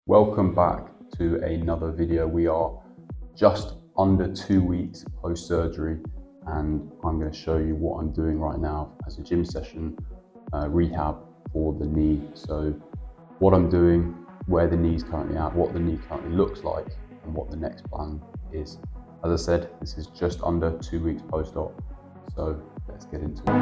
Welcome back to another video. We are just under 2 weeks post-surgery and I'm going to show you what I'm doing right now as a gym session rehab for the knee. So what I'm doing, where the knee's currently at, what the knee currently looks like and what the next plan is. As I said, this is just under 2 weeks post-op. So let's get into it.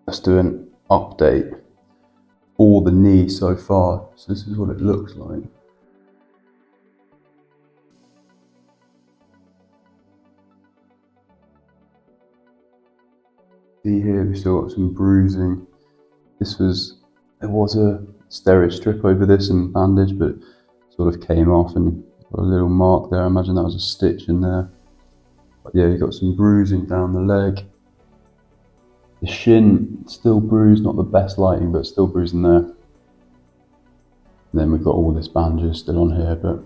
Let's do an update for the knee so far. So this is what it looks like. See here, we've still got some bruising. There was a steroid strip over this and bandage, but it sort of came off and got a little mark there. I imagine that was a stitch in there. But yeah, you've got some bruising down the leg. The shin, still bruised, not the best lighting, but still bruising there. And then we've got all this bandage still on here, but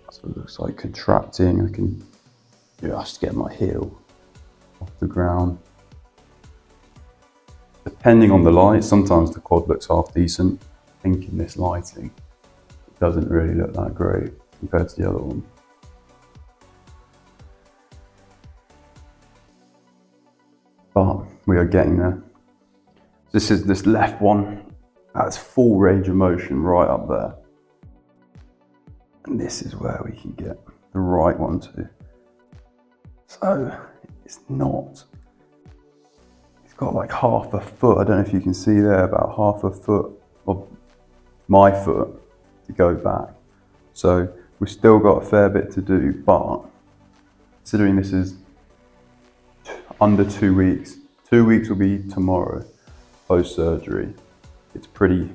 that's what it looks like contracting. I can just get my heel off the ground. Depending on the light, sometimes the quad looks half decent. I think in this lighting, it doesn't really look that great compared to the other one. But we are getting there. This is this left one, that's full range of motion right up there. And this is where we can get the right one too. So it's got like half a foot, I don't know if you can see there, about half a foot of my foot to go back. So we've still got a fair bit to do, but considering this is under 2 weeks. 2 weeks will be tomorrow, post-surgery. It's pretty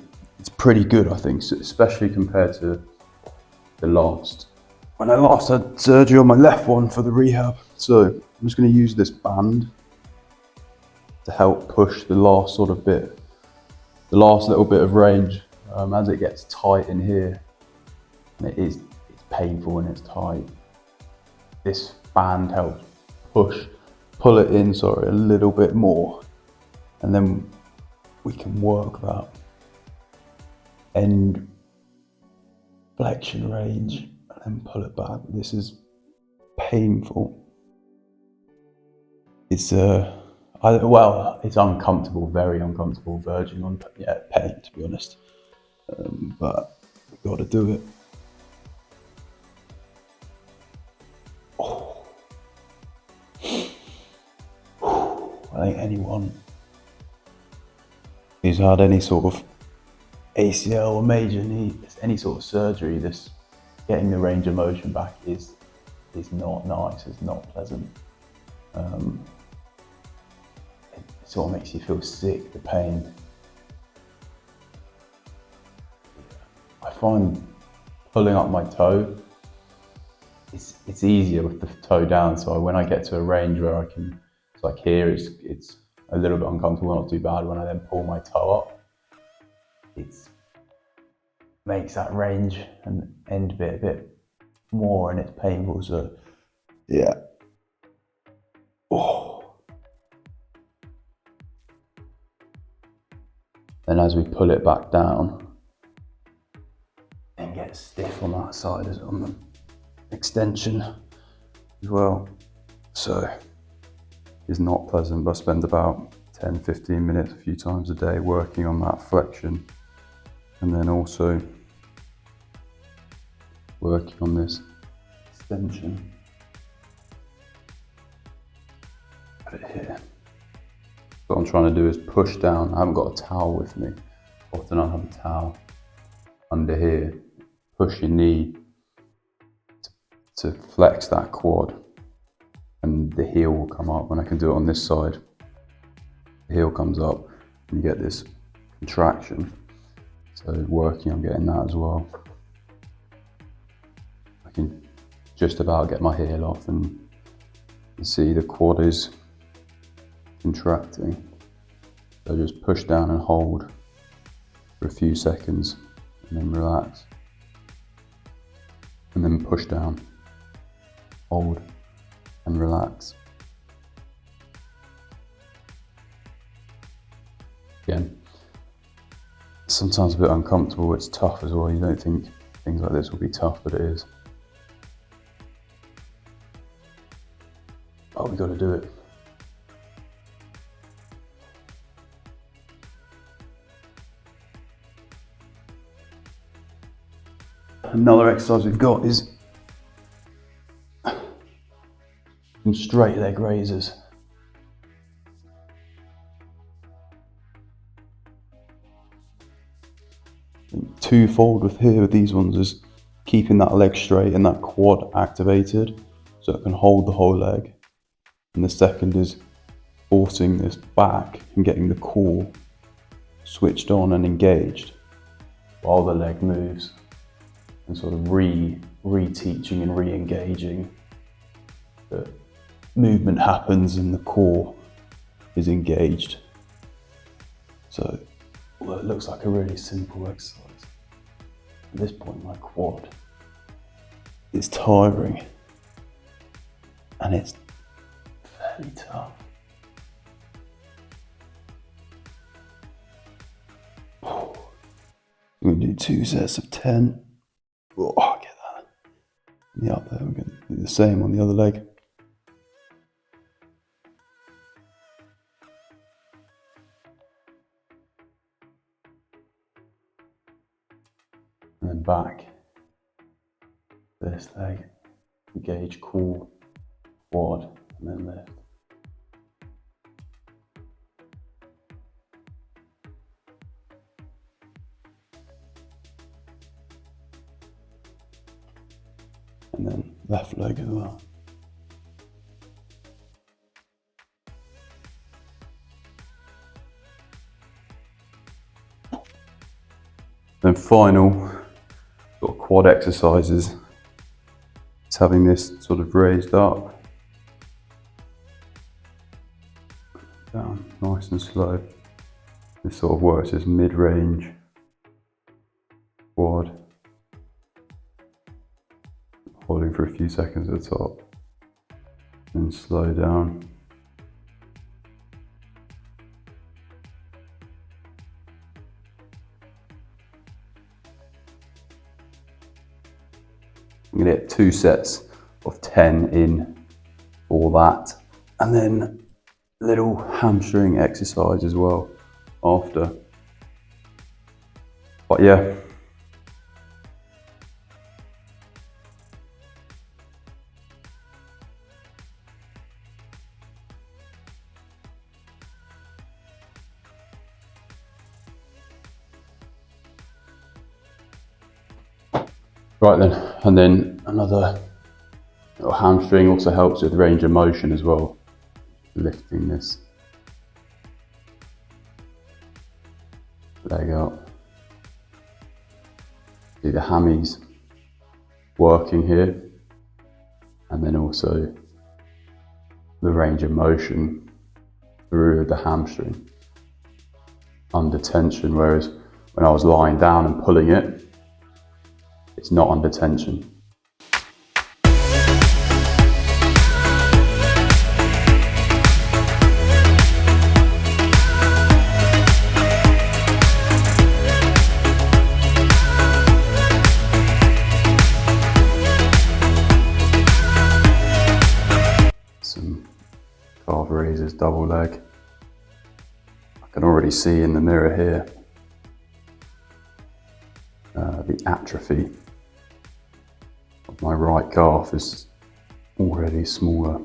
good, I think, especially compared to when I last had surgery on my left one for the rehab. So I'm just going to use this band to help push the last little bit of range as it gets tight in here. And it's painful and it's tight. This band helps pull it in, a little bit more, and then we can work that end flexion range and then pull it back. This is painful. It's it's uncomfortable, very uncomfortable, verging on pain, to be honest. But we've got to do it. I think anyone who's had any sort of ACL or major knee, any sort of surgery, getting the range of motion back is not nice, it's not pleasant. It sort of makes you feel sick, the pain. I find pulling up my toe, it's easier with the toe down. So when I get to a range where I can It's like here, it's a little bit uncomfortable, not too bad. When I then pull my toe up, it makes that range and end bit a bit more, and it's painful. So yeah. Oh. Then as we pull it back down, and get stiff on that side, on the extension as well. So it's not pleasant, but I spend about 10-15 minutes a few times a day working on that flexion, and then also working on this extension. Put it here. What I'm trying to do is push down. I haven't got a towel with me. Often I'll have a towel under here. Push your knee to flex that quad, and the heel will come up. When I can do it on this side, the heel comes up and you get this contraction. So working on getting that as well. I can just about get my heel off and see the quad is contracting. So just push down and hold for a few seconds and then relax. And then push down, hold and relax. Again, sometimes a bit uncomfortable, it's tough as well. You don't think things like this will be tough, but it is. Oh, we got to do it. Another exercise we've got is some straight leg raises. Twofold with these ones is keeping that leg straight and that quad activated so it can hold the whole leg. And the second is forcing this back and getting the core switched on and engaged while the leg moves, and sort of re-teaching and re-engaging that movement happens and the core is engaged. So although it looks like a really simple exercise, at this point my quad is tiring and it's fairly tough. We're going to do 2 sets of 10. Oh, get that. And the up there, we're going to do the same on the other leg. And then back. This leg. Engage core, quad, and then lift. And then left leg as well. Then final sort of quad exercises. It's having this sort of raised up, down, nice and slow. This sort of works as mid-range quad. Holding for a few seconds at the top, and slow down. I'm going to get 2 sets of 10 in for that, and then little hamstring exercise as well after. But yeah. Right then, and then another little hamstring also helps with range of motion as well, lifting this leg up. See the hammies working here, and then also the range of motion the hamstring under tension, whereas when I was lying down and pulling it, it's not under tension. Some calf raises, double leg. I can already see in the mirror here the atrophy of my right calf is already smaller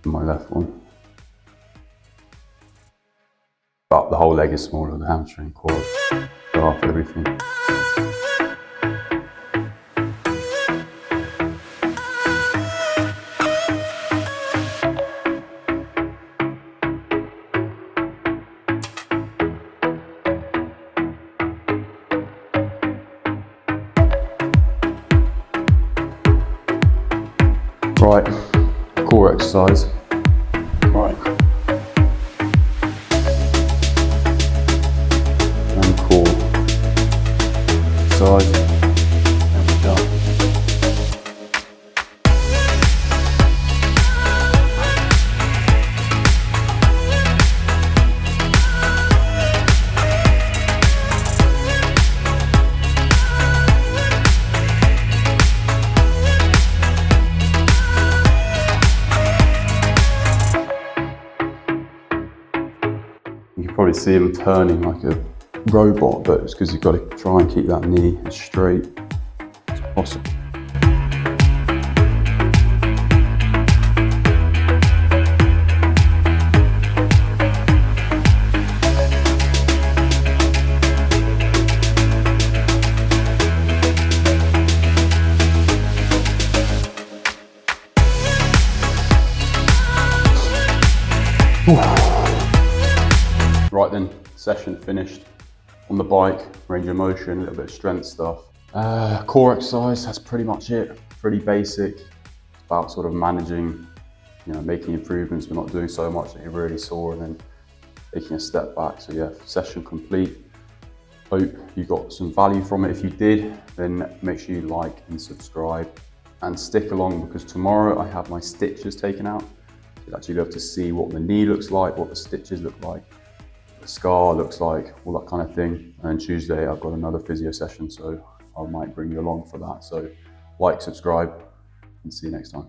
than my left one. But the whole leg is smaller, the hamstring, quad, calf, everything. Right, core exercise. Right. And core exercise. And jump. You can probably see him turning like a robot, but it's because you've got to try and keep that knee as straight as possible. Right then, session finished. On the bike, range of motion, a little bit of strength stuff. Core exercise, that's pretty much it. Pretty basic. It's about sort of managing, making improvements, but not doing so much that you're really sore and then taking a step back. So yeah, session complete. Hope you got some value from it. If you did, then make sure you like and subscribe and stick along, because tomorrow I have my stitches taken out. You'll actually be able to see what the knee looks like, what the stitches look like, the scar looks like, all that kind of thing. And Tuesday I've got another physio session, so I might bring you along for that. So like, subscribe, and see you next time.